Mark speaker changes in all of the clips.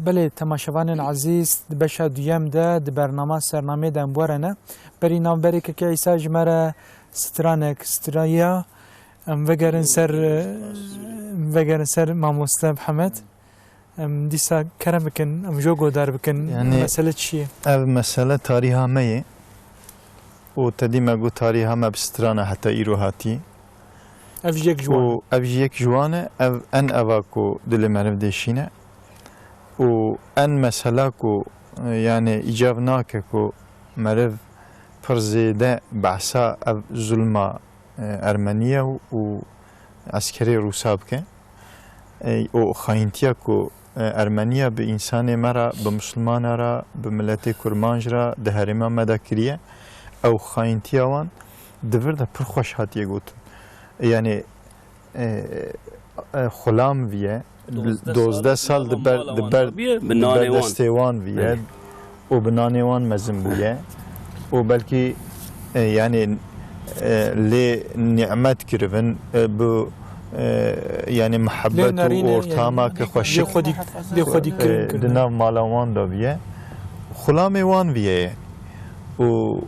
Speaker 1: بله تماشاوان عزیز بشه دویم ده برنامه سرنامه دم ورنه بری نامبری که عیسی جمره سترانک سترایا وگرن سر ماموستا محمد دیسا کرم بکن جو گودار بکن
Speaker 2: يعني
Speaker 1: مسئله چیه؟
Speaker 2: مسألة تاريخها مية وتدي ما قو تاريخها ما بسترانة حتى إيرو هاتي
Speaker 1: افجيك جوان
Speaker 2: افجيك جوانه ان اواكو دل معرف ديشينه وان مسلاكو يعني اجابناكو معرف فرزيده بعثا ظلم ارمنيه و عسكري روسابكه او خاينتياكو ارمنيه بانسان مرا بمسلمان را بملت كرمانج را دهرما مدا كريه او خاينتياوان دفرده پر خوش هاتيه گوت يعني خلام ویه 12 سال دبر دستیوان ویه و بنانیوان مزن بویه و بلکی يعني لی نعمت کرون بو يعني محبت و ارتاما که خوشک دناو مالوان دا ویه خلام وان ویه و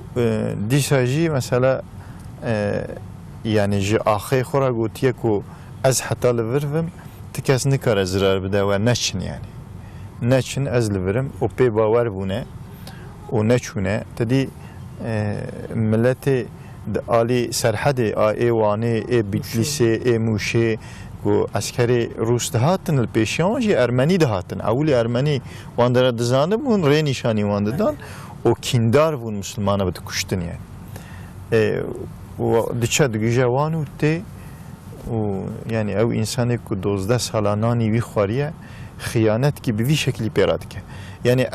Speaker 2: دیساجی مثلا يعني جي آخي خورا قوتيه كو از حتى لفرفم تكاس نكار زرار بدا و نچن يعني نچن از لفرم و بي باور بونه و نچونه تدي ملت آلي سرحد اي واني اي بيتليسي اي موشي كو عسكري روس دهاتن البيشيان جي ارمني دهاتن اولي ارمني واندر دزانه بون ري نشاني وانددان و كيندار بون مسلمانه بده كشتن يعني و دچه دگیجه وانو تی و یعنی او انسانی که 12 سالانانی وی خواریه خیانت کی به وی شکلی پیراد که یعنی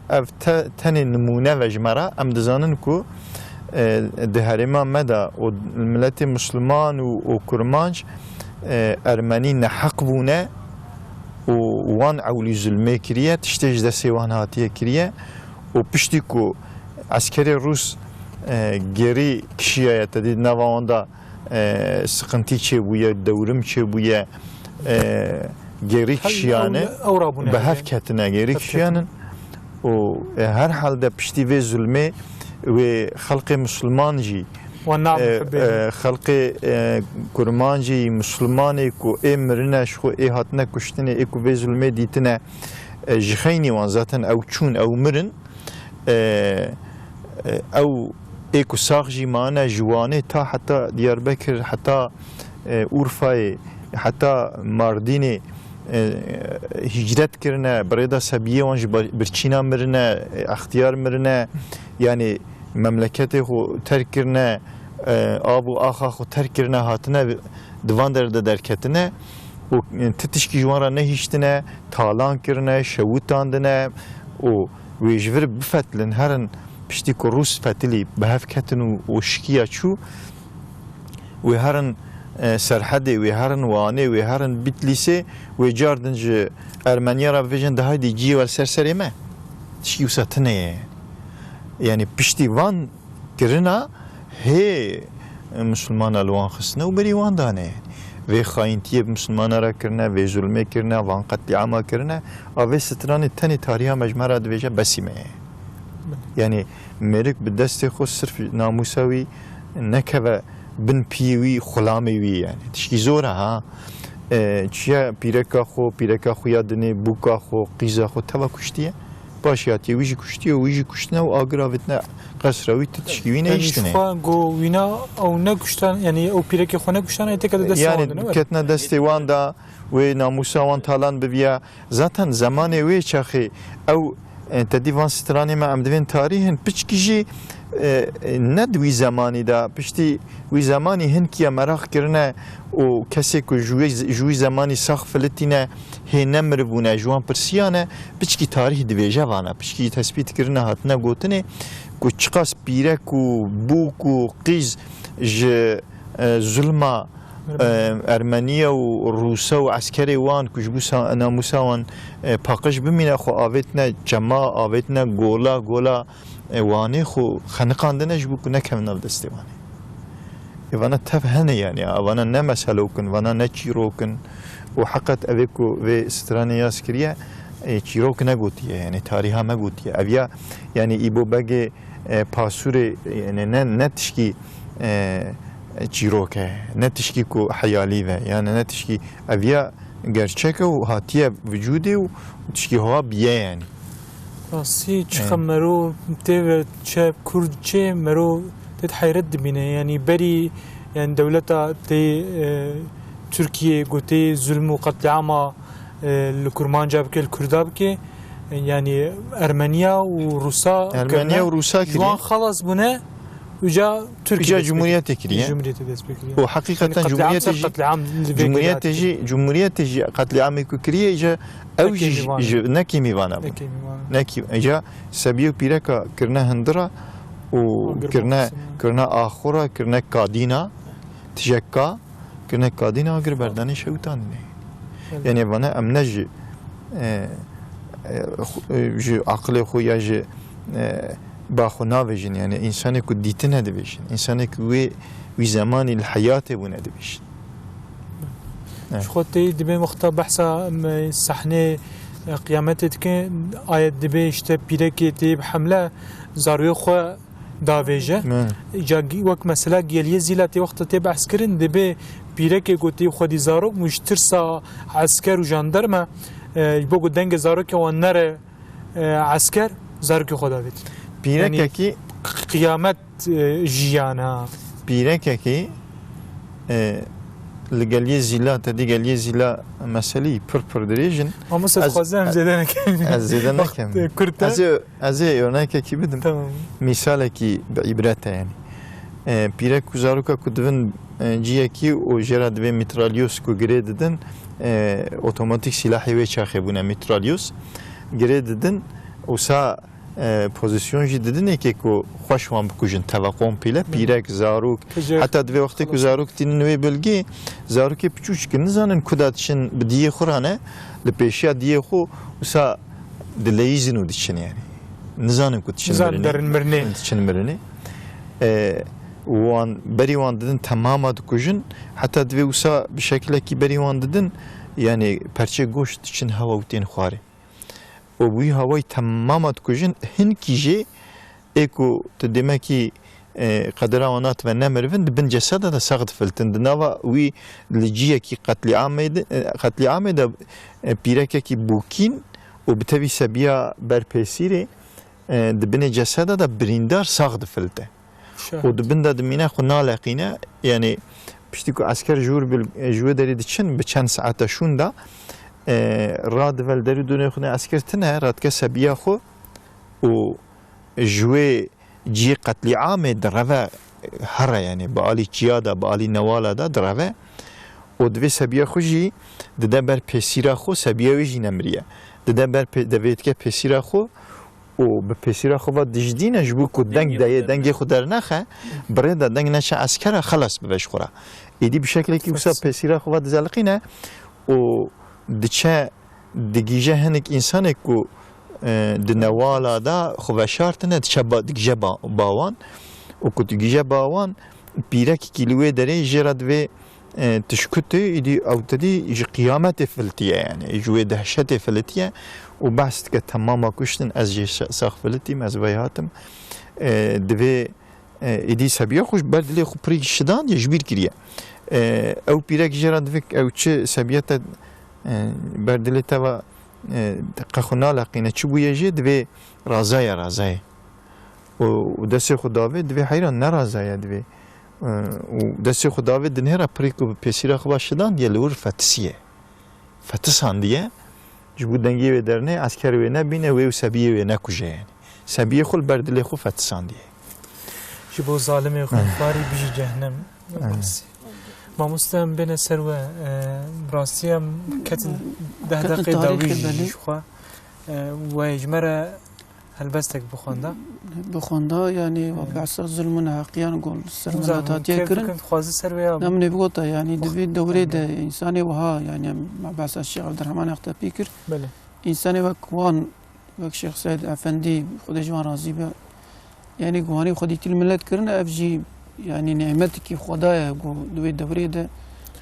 Speaker 2: اف تن نمونه و جمره ام دزانن که دهرما مدا و ملت مسلمان و کرمانج ارمنی نحق بونه و وان اولی ظلمه کریه تشتیج دستی وان هاتیه کریه و پشتی که عسکری روس گری کشیه تدید نوانده سقنتی چه بویه دورم چه بویه گری کشیانه به هف کتنه گری کشیانه و هر حال ده پشتی و ظلمه و خلق مسلمان جی خلق کرمان جی مسلمانی کو ای مرنش خو ای هاتنه کشتنه ای کو و ظلمه دیتنه جخینی وان ذاتن او چون او مرن او ایکو ساخجی مانه جوانه تا حتی دیاربکر حتی اورفای حتی ماردین هجرت کرنه برایدا سبیه وانج برچینا مرنه اختیار مرنه یعنی مملکت خو ترک کرنه آب و آخا خو ترک کرنه هاتنه دوان در کتنه و تتشکی جوان را نهیشتنه تالان کرنه شووتاندنه و ویجور بفتلن هرن پشتی که روس فتلی به هف کتن و شکیه چو و هرن سرحده و هرن وانه و هرن بیتلیسه و جاردنج ارمنیا را بفجن ده های دی جی و سرسره ما تشکی و ساتنه یعنی پشتی وان کرنا هی مسلمان الوان خسنه و بری وان دانه و خاینتیه مسلمان را کرنه و ظلمه کرنه وان قتل عامه کرنه و ستران تنی تاریخ مجموعه دویجه بسیمه يعني مرك بدست خو صرف ناموسوي نكبه بن بيوي خلامي يعني تشكي زورا ها چيا بيركا خو يادني بوكا خو قيزا خو تبا كشتيه باشياتي ويجي كشتيه ويجي كشتنا واغرافتنا قسروي تشكيوينا يشتنه
Speaker 1: يعني خو وينا او نكشتن يعني او بيركا خو نكشتن ايتك دست
Speaker 2: يعني كتنا دستوان دا و ناموسوان تالان ببيا ذاتن زمان وي چخي او تدیوان سترانی ما امدوین تاریخن پچکیجی ندوی زمانی دا پشتی وی زمانی هن کیا مراخ کرنه و کسی که جوی زمانی ساخ فلتینه هی نمر بونه جوان پرسیانه پچکی تاریخ دویجه وانه پچکی تثبیت کرنه هاتنه گوتنه که چقاس پیرک و بوک و قیز ظلمه ارمنیا و روسا و عسکری وان کجبوسا ناموسا وان پاقش بمینه خو آویتنا جما آویتنا گولا وانه خو خنقاندنش بو نکم نال دستی وانه وانا تفهنه يعني وانا نمسهلوكن وانا نچيروكن وحقت اويكو في ستراني ياسكريا چیروک نگوتیه یعنی تاریخ ما گوتیه اویا یعنی ایبو بگه پاسور یعنی نه تشکی چیروکه نه تشکی کو حیالی و یعنی نه تشکی اویا gerçek و هاتیه وجودی و تشکی هوا بیه یعنی
Speaker 1: راسي تشخم مرو تي شاب كردشي مرو تتحيرد بينه يعني بري يعني دولتا تي تركيا قوتي ظلم وقتل عام الكرمان جابك الكردابك يعني ارمينيا وروسا
Speaker 2: كريم
Speaker 1: خلص بنا وجا تركيا
Speaker 2: جمهورية تكرية وحقيقة جمهورية تجي قتل عام كرية جا أو نكي ميوانا نكي جا سبيو بيركا كرنا هندرا وكرنا آخرة كرنا كادينا تجكا كرنا كادينا وغير برداني شوتان يعني وانا أمنج جو عقل خويا جو باخو نافجن يعني إنسانك كديتنا دبيشن إنسانك وي زمان الحياة بنا دبيشن
Speaker 1: شخوتي دبي مختا بحثا صحنة قيامتك آيات دبي اشتا بيركي تي بحملة زاروي خو دافيجة جا وك مسألة جيلية زيلاتي وقت تي بحث كرن دبي بيركي قوتي خودي زاروك مشترسا عسكر وجاندرما يبقوا دنگ زاروك وانر عسكر زاروك خو دافيت
Speaker 2: بيركي
Speaker 1: قيامت جيانا
Speaker 2: بيركي لقاليه زيلا تدي قاليه زيلا مسألة پر دريجن
Speaker 1: أما سخوازم زدنا كم
Speaker 2: زدنا كم
Speaker 1: كرتا
Speaker 2: أزي يوناك كي بدن مثال كي بعبرته يعني بيرك وزاروكا كدفن جيه كي وجرا دبي متراليوس كو جريددن اوتوماتيك سلاحي وشاخي بونا متراليوس جريددن وسا پوزیسیون جی دیدن که کو خوش وام بکوجن توقعم پیله پیرک زاروک حتی دوی وقتی که زاروک تین نوی بلگی زاروکی پچوش که نزانن کداتشن بدیه خورانه لپیشیا دیه خو وسا دلیزنو دیشن یعنی نزانن کدشن مرنه وان بری وان دیدن تماما دکوجن حتی دوی وسا بشکل کی بری وان دیدن یعنی پرچه گوشت چن هوا وتین خواره و بوی هوای تمامت کجن هن کیجه اکو تدمکی قدرانات و نمروند بن جسد ده سقط فلتن دنوا وی لجیه کی قتل عام پیرکه کی بوکین و بتوی سبیا برپسیره دبن جسد ده بریندار سقط فلته و دبن ده دمینه خو نالقینه یعنی پشتی کو عسکر جور داری دچن به چند ساعت شون ده راد ول درو دونه خونه اسکرتنه راد که سبیا خو و جوی جی قتل عام دروه هر یعنی با علی چیاده با علی نواله ده دروه و دوی سبیا خو جی دده بر پسیرا خو سبیا وی جی نمریه دده بر دوید که پسیرا خو و به پسیرا خو با دجدینه جبو که دنگ خو در نخه برای ده دنگ نشه اسکره خلاص ببش خوره ایدی بشکلی که وسا پسیرا خو با دزلقینه و دچه دگیجه هنک انسان کو دنوالا دا خوشارتنه دچه دگیجه باوان و کو دگیجه باوان پیرک کیلوه داره جرد و تشکته ایدی او تدی قیامت فلتیه یعنی جوه دهشت فلتیه و بحث که تماما کشتن از جه ساخ فلتیم از ویهاتم دوه ایدی سبیه خوش بردلی خو پریک شدان یا جبیر کریه او پیرک جرد و او چه سبیت بردلته و قخونا لقینه چی بویه جه دوی رازای و دست خداوه دوی حیران نرازای دوی و دست خداوه دنه را پریکو پیسیرا خواه شدن یه لور فتسیه فتسان دیه جبو دنگی و درنه اسکر و نبینه و سبیه و نکوشه یعنی سبیه خول بردله خو فتسان دیه
Speaker 1: جبو ظالمه خونفاری بیجی جهنم ما مستم بين سروة براسية كتل ده دقيقة داويج شخوا ويجمرة هلبستك
Speaker 3: بخوندا يعني وبعصر ظلمنا حقيقة نقول السرمات يكرن
Speaker 1: كنت خوازي سروة
Speaker 3: نمني بقولها يعني دبي دورة ده إنساني وها يعني مع بعض الشيخ عبد الرحمن أختي بيكر
Speaker 1: بله
Speaker 3: إنساني وكوان وكشيخ سيد أفندي خد جوان راضي به يعني قواني خدي كل ملت كرنا أفجي يعني نعمتك خدايا جو دوي دوري ده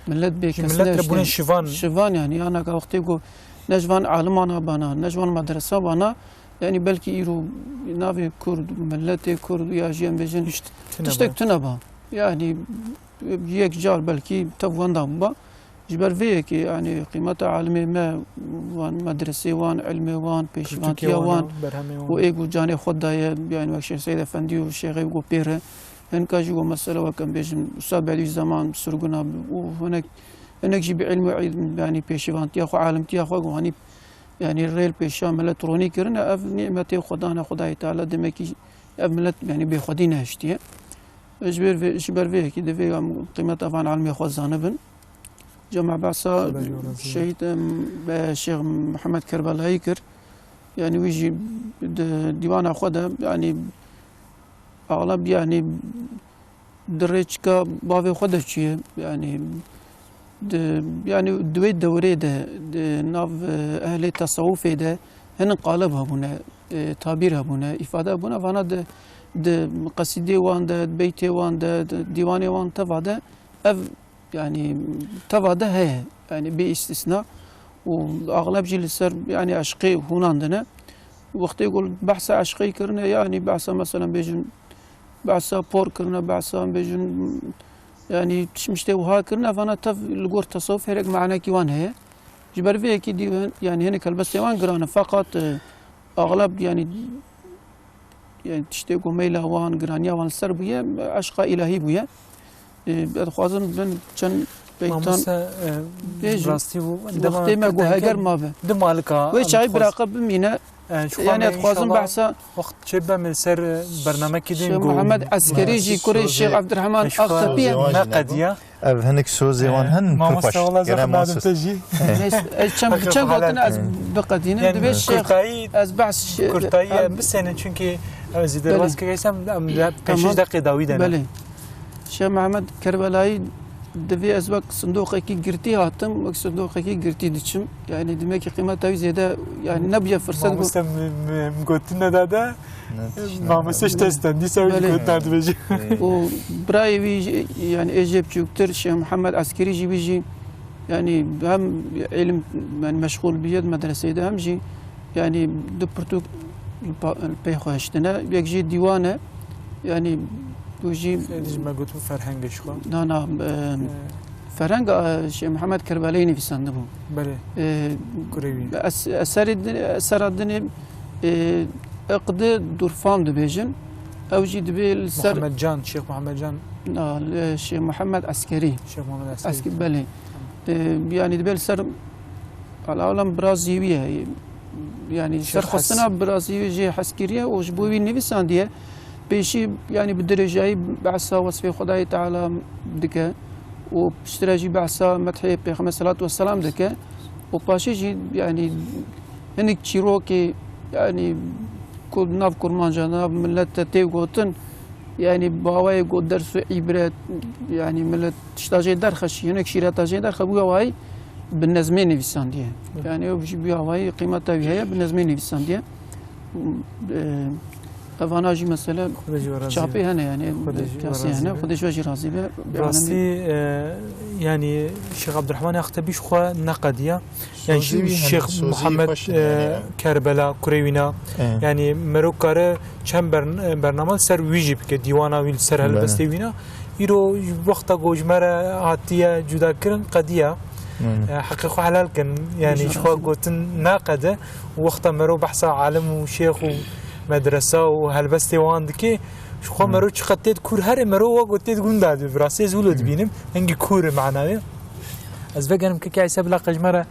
Speaker 3: ملت بك
Speaker 1: ملت ربنا شيفان
Speaker 3: يعني انا وقتي جو نجوان عالمانا بانا نجوان مدرسة بانا يعني بلكي إيرو نافي كرد ملت كرد يا جيم بيجن تشتك تنبا يعني يك جار بلكي تفوان دابا جبر فيك يعني قيمتها عالمي ما وان مدرسة وان علمي وان بيشوانتيا وان وإيجو جاني خدا يعني وكشي سيد أفندي وشيخ إيجو بيره هن كاجو مسألة وكم بيجن أستاذ بعد زمان سرقنا وهناك هناك جيب علم يعني بيشوانتيا خو عالمتيا خو واني يعني الريل بيشام ملت روني كرنا أف نعمتي خدانا خداي تعالى دمكي أف ملت يعني بيخدينا هشتيه جبر فيه كده في قيمتها فان عالمي خو زانبن جمع بعصا شهيد الشيخ محمد كربلاء كر يعني ويجي ديوان أخذها يعني أغلب يعني دريتشكا بافي خدها شيء يعني يعني دويت دوري ده ناف أهل التصوف ده هن قالبها بنا تعبيرها بنا إفادة بنا فانا ده قصيدة وان ده بيتي وان ده ديواني وان تبع ده يعني تبع ده هي يعني باستثناء واغلب جيل السر يعني عشقي هنا عندنا وقت يقول بحث عشقي كرنا يعني بحث مثلا بيجن بحث بور كرنا بحث بيجن يعني مشتي وها كرنا فانا تف الجور تصوف هيك معنا كيوان هي جبر فيه كي يعني هنا كلبس يوان قرانا فقط اغلب يعني تشتي ميلا وان قرانيا وان السربيه عشق الهي بويا خوازم من چند بیتان
Speaker 1: براستی و
Speaker 3: وقتی ما گوه اگر ما به
Speaker 1: دمالکا
Speaker 3: و چای براقب بمینه يعني اتخوازم بحثا
Speaker 1: وقت شبه من سر برنامج كده
Speaker 3: محمد عسكري جي كوري الشيخ عبد الرحمن اختبيه
Speaker 1: نقديه
Speaker 2: هنك سوزي وان هن
Speaker 1: ما مستوى زخم هذا تجي
Speaker 3: كم قلتنا از بقدينا دبي الشيخ از بحث
Speaker 1: كرتاي بس انا çünkü زيد راس كيسم 5 دقيقه داويدنا
Speaker 3: بله شيخ محمد كربلاي دبي أزواج صندوق كي قرتي هاتم وصندوق كي قرتي دشم يعني دمك قيمته زيادة يعني نبي فرصة
Speaker 1: ما مستم مقولتنا ده ما مستش تستندي سوي كنت بيجي
Speaker 3: وبراي بيجي يعني ايجيب شوكتر شيخ محمد عسكري جي بيجي يعني هم علم يعني مشغول بيد مدرسة ده هم جي يعني دبرتو البيخوشتنا بيجي ديوانه يعني وجي
Speaker 1: ما قلت فرهنگ شو
Speaker 3: لا فرهنگ شيخ محمد كربلاء نفسان دبو
Speaker 1: بله كوريوي
Speaker 3: أسر الدنيا اقد دورفام دبيجن او جي دبي السر
Speaker 1: محمد جان شيخ محمد جان
Speaker 3: شيخ محمد عسكري
Speaker 1: شيخ محمد عسكري
Speaker 3: بله يعني دبي السر العالم برازيلية يعني سر خصنا برازيلية جي عسكرية وجبوي نفسان ديه بيشي يعني بالدرجة بعثة وصفي خداي تعالى دكا وبشتراجي بعثة مدحي بيغمبر الصلاة والسلام دكا وباشيجي يعني هنك تشيروكي يعني كل ناف كرمانجا ناف ملت تيغوتن يعني بهواي قو درس عبرات يعني ملت تشتاجي درخش هنك شيراتاجي درخ بويا واي بالنزمين نفسان ديه يعني وبجي بويا واي قيمتها هي بالنزمين نفسان ديه افاناجي مثلا شابي هنا يعني كاسي هنا خدش وجه رازي
Speaker 1: براسي يعني الشيخ عبد الرحمن اختبيش خو نقديه يعني الشيخ محمد كربلاء كريوينا يعني مروكاره كم برنامج سر ويجيب كديوانا ويل سر هالبستيوينا يرو وقت جوجمره عاتيه جدا كرن قضيه حقيقة حلال كان يعني شو قلتن ناقده وقت مرو بحث عالم وشيخ مدرسة وهالبستي واندكي شو مرو تشقتيت كور هر مرو وقتيت قنداد براسي زولد بينم هنجي كور معناه از بگم که کی حساب لاقج مرا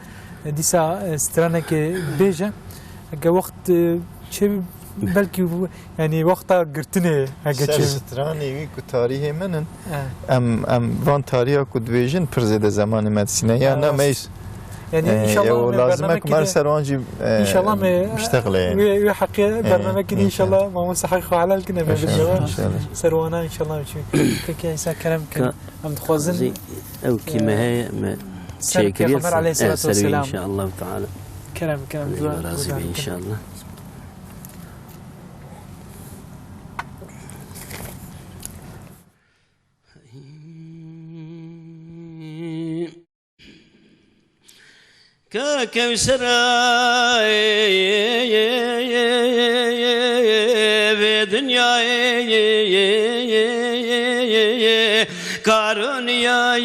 Speaker 1: دیسا سترانه که بیجه اگه وقت چه بلکه يعني وقتا قرتني
Speaker 2: هكا ستراني ويكو تاريخي منن ام فان تاريخ كود فيجن برزيد زمان مدسينه يعني ميس
Speaker 1: يعني ان شاء الله
Speaker 2: لازمك مرسل وانجي
Speaker 1: ان شاء الله
Speaker 2: مشتغله يعني
Speaker 1: ويحقق برنامج كده ان شاء الله ما مستحق على الكنا بالجواب سروانا ان شاء الله كي هسه كلام ام تخوزن
Speaker 4: او كما هي
Speaker 1: شكرا عليه الصلاه والسلام
Speaker 4: ان شاء الله تعالى
Speaker 1: كلام
Speaker 4: ان شاء الله كان
Speaker 5: كوسراي في دنياي كارون يا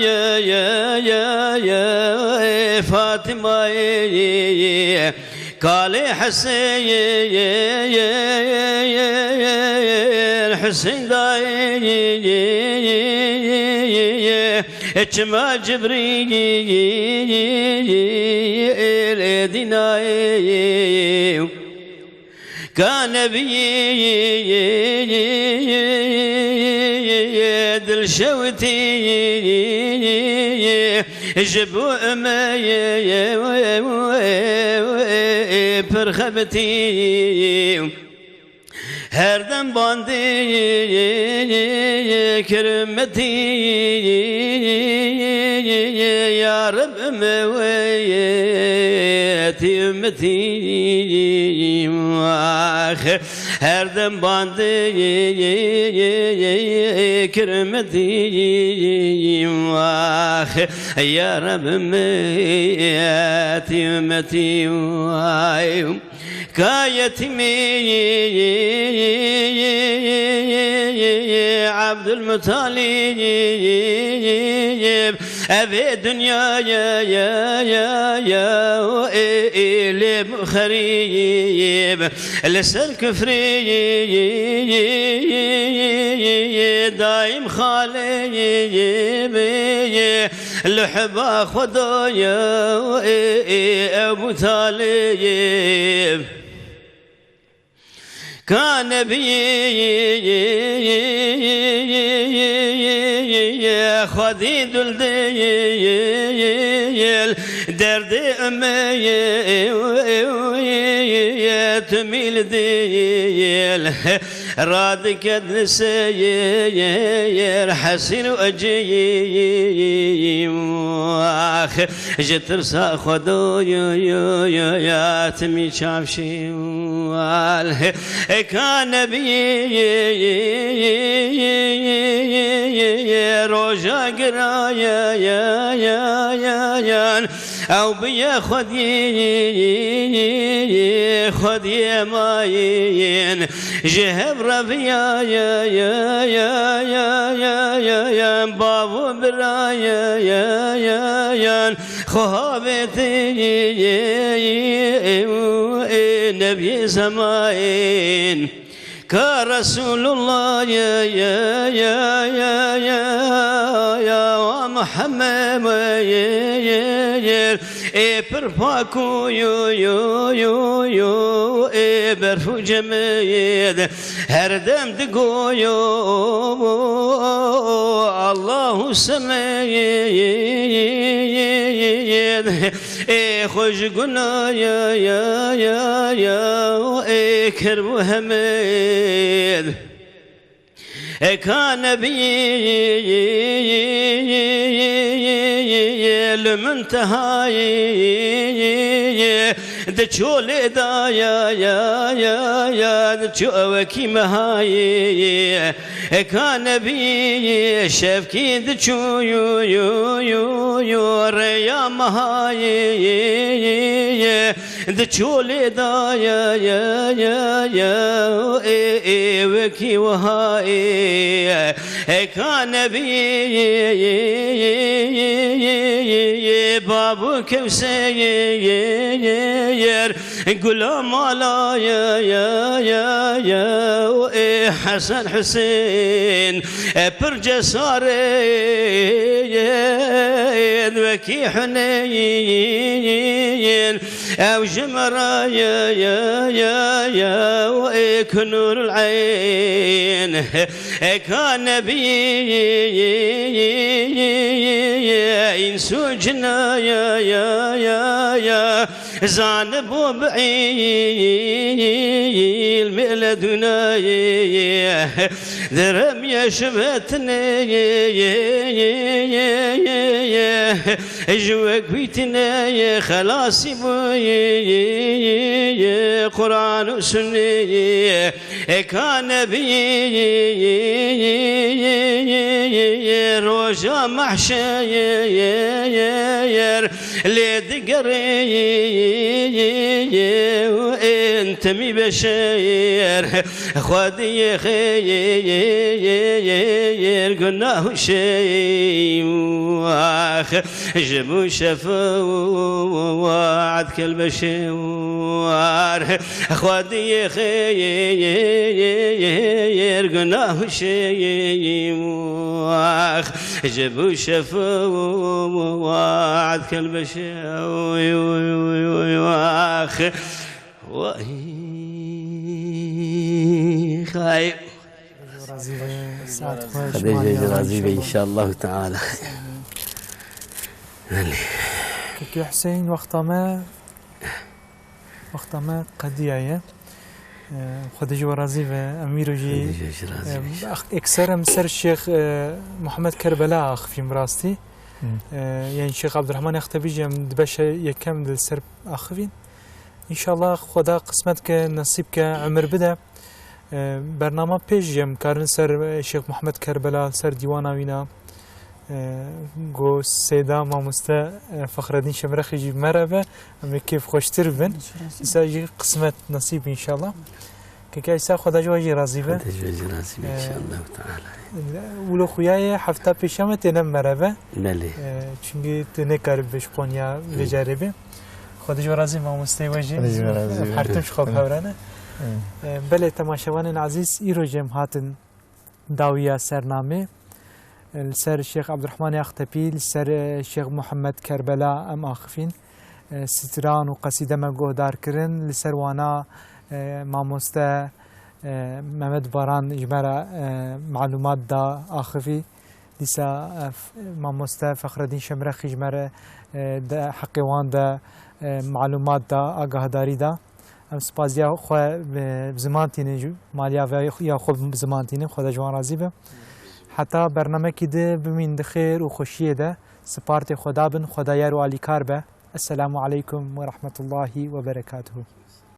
Speaker 5: فاطمة قال حسين داي اتما جبريل ديناي كان بي دل شوتي جبو امي برخبتي هردم باندي كرمتي يا رب مويتي امتي هردم باندي كرمتي يا رب مويتي امتي كايتمي عبد المطلب أبي دنيا يا إلي خريب لسه الكفري دايم خاليب لحبا خدايا أبو طالب كان بي خذي دلديل درد أمي تميل ديل رادك السير حسين وأجي جتر ساخدو يا تمي شافشي كان بي روجا قرايا يا أو بيا خذي ماين جهب ربيا يا بابو برايا يا خابتي نبي زماين كرسول الله يا محمد برفاكو يو برفو جميد هردم دقو الله سميد خوش قنا يا كربو حميد كان بي المنتهى دچول دا يا دچوكي مهاي كان بي شفكي دچو يو ريا مهاي دچول دا يا وكي وهاي كان بي بابو كوسير غلام على يا حسن حسين برجسار وكي حنين او جمرة يا كنور العين كان بي انسو جنا يا زانبو بعيل ميلدنا درم يشبتني جوك بيتنا خلاصي بوي قرآن وسنة كان بي روجا محشير لدقري وانت مي بشير خذي خير قلناه شيء واخ جبو شفاعة كالبشوار خذي خير قلناه شيء واخ جبو شفاعة كالبشوار خايب
Speaker 4: خديجة راضي إن شاء الله تعالى.
Speaker 1: كي حسين وقت ما قضية خديجة راضي أمير جي أكثر مسر الشيخ محمد كربلاء أخ في مراستي يعني الشيخ عبد الرحمن يختبيج دبش يكمل السر أخفين إن شاء الله خدا قسمتك نصيبك عمر بدا برنامه پیش کارن سر شیخ محمد کربلا سر دیوانا وینا گو سیدا ماموستا فخردین شمرخی جی مرحبا اما کیف خوشتر بن ساجی قسمت نصیب ان شاء الله که ایسا خدا جواجی راضی بن
Speaker 4: خدا جواجی راضی بن ان شاء الله تعالی
Speaker 1: ولو خویای هفته پیشم تنم مرحبا
Speaker 4: بله
Speaker 1: چونگی تنه کارب بش قونیا بجربه خدا جو راضی ماموستا واجی هرتمش خوب هورانه بله تماشاوان عزیز ایرو جم هاتن داویا سرنامه السر الشيخ عبد الرحمن يختبي السر الشيخ محمد كربلاء ام اخفين ستران وقصيده ما قدار كرن السر وانا ماموستا محمد باران اجمرا معلومات دا اخفي لسا ماموستا فخر الدين شمرخ اجمرا دا حقيوان دا معلومات دا آگاهداری دا ام سپاسیا خو بزمانتینه مالیا یا خو بزمانتینه خدا جوان راضی به حتی برنامه کی ده بمین ده خیر و خوشیه ده سپارت خدا بن خدا یار و علی کار به السلام علیکم و رحمت الله و برکاته